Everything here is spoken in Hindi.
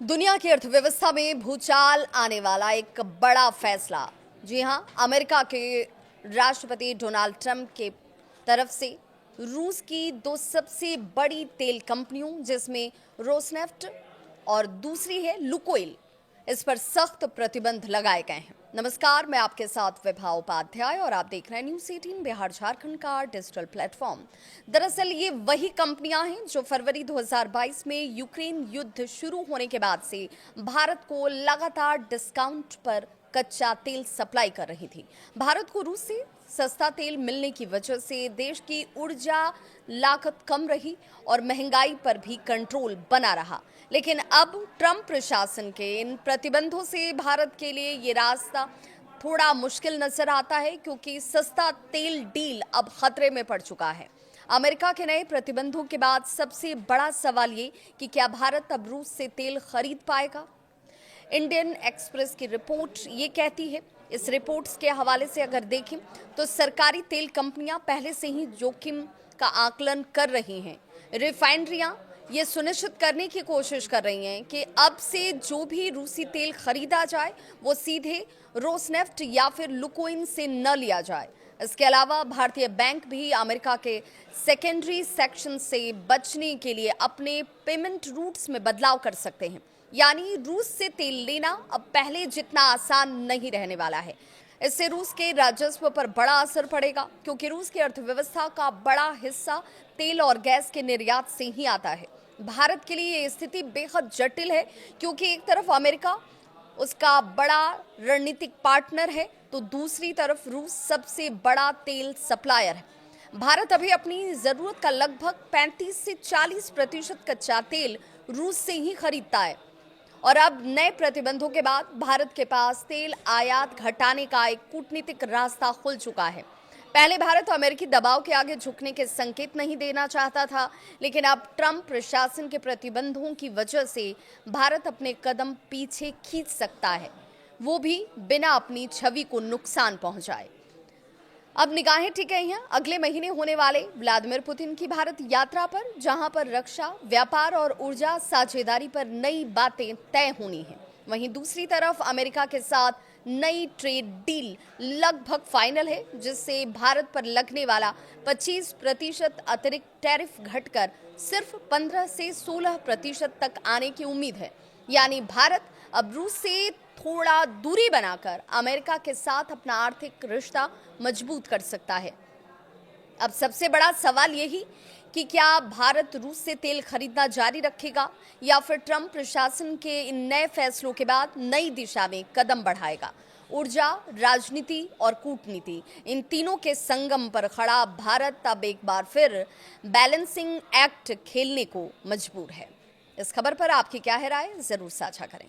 दुनिया की अर्थव्यवस्था में भूचाल आने वाला एक बड़ा फैसला। जी हां, अमेरिका के राष्ट्रपति डोनाल्ड ट्रंप के तरफ से रूस की दो सबसे बड़ी तेल कंपनियों जिसमें रोसनेफ्ट और दूसरी है लुकोइल, इस पर सख्त प्रतिबंध लगाए गए हैं। नमस्कार, मैं आपके साथ विभा उपाध्याय और आप देख रहे हैं न्यूज़ 18 बिहार झारखंड का डिजिटल प्लेटफॉर्म। दरअसल ये वही कंपनियां हैं जो फरवरी 2022 में यूक्रेन युद्ध शुरू होने के बाद से भारत को लगातार डिस्काउंट पर कच्चा तेल सप्लाई कर रही थी। भारत को रूस से सस्ता तेल मिलने की वजह से देश की ऊर्जा लागत कम रही और महंगाई पर भी कंट्रोल बना रहा। लेकिन अब ट्रंप प्रशासन के इन प्रतिबंधों से भारत के लिए ये रास्ता थोड़ा मुश्किल नजर आता है, क्योंकि सस्ता तेल डील अब खतरे में पड़ चुका है। अमेरिका के नए प्रतिबंधों के बाद सबसे बड़ा सवाल ये कि क्या भारत अब रूस से तेल खरीद पाएगा। इंडियन एक्सप्रेस की रिपोर्ट ये कहती है। इस रिपोर्ट्स के हवाले से अगर देखें तो सरकारी तेल कंपनियां पहले से ही जोखिम का आकलन कर रही हैं। रिफाइनरियां ये सुनिश्चित करने की कोशिश कर रही हैं कि अब से जो भी रूसी तेल खरीदा जाए वो सीधे रोसनेफ्ट या फिर लुकोइल से न लिया जाए। इसके अलावा भारतीय बैंक भी अमेरिका के सेकेंडरी सेक्शन से बचने के लिए अपने पेमेंट रूट्स में बदलाव कर सकते हैं। यानी रूस से तेल लेना अब पहले जितना आसान नहीं रहने वाला है। इससे रूस के राजस्व पर बड़ा असर पड़ेगा, क्योंकि रूस की अर्थव्यवस्था का बड़ा हिस्सा तेल और गैस के निर्यात से ही आता है। भारत के लिए ये स्थिति बेहद जटिल है, क्योंकि एक तरफ अमेरिका उसका बड़ा रणनीतिक पार्टनर है, तो दूसरी तरफ रूस सबसे बड़ा तेल सप्लायर है। भारत अभी अपनी जरूरत का लगभग 35 से 40% कच्चा तेल रूस से ही खरीदता है, और अब नए प्रतिबंधों के बाद भारत के पास तेल आयात घटाने का एक कूटनीतिक रास्ता खुल चुका है। पहले भारत अमेरिकी दबाव के आगे झुकने के संकेत नहीं देना चाहता था, लेकिन अब ट्रंप प्रशासन के प्रतिबंधों की वजह से भारत अपने कदम पीछे खींच सकता है, वो भी बिना अपनी छवि को नुकसान पहुंचाए। अब निगाहें टिकी हैं अगले महीने होने वाले व्लादिमीर पुतिन की भारत यात्रा पर, जहां पर रक्षा, व्यापार और ऊर्जा साझेदारी पर नई बातें तय होनी हैं। वहीं दूसरी तरफ अमेरिका के साथ नई ट्रेड डील लगभग फाइनल है, जिससे भारत पर लगने वाला 25% अतिरिक्त टैरिफ घटकर सिर्फ 15 से 16% तक आने की उम्मीद है। यानी भारत अब रूस से थोड़ा दूरी बनाकर अमेरिका के साथ अपना आर्थिक रिश्ता मजबूत कर सकता है। अब सबसे बड़ा सवाल यही कि क्या भारत रूस से तेल खरीदना जारी रखेगा या फिर ट्रंप प्रशासन के इन नए फैसलों के बाद नई दिशा में कदम बढ़ाएगा। ऊर्जा, राजनीति और कूटनीति, इन तीनों के संगम पर खड़ा भारत अब एक बार फिर बैलेंसिंग एक्ट खेलने को मजबूर है। इस खबर पर आपकी क्या है राय, जरूर साझा करें।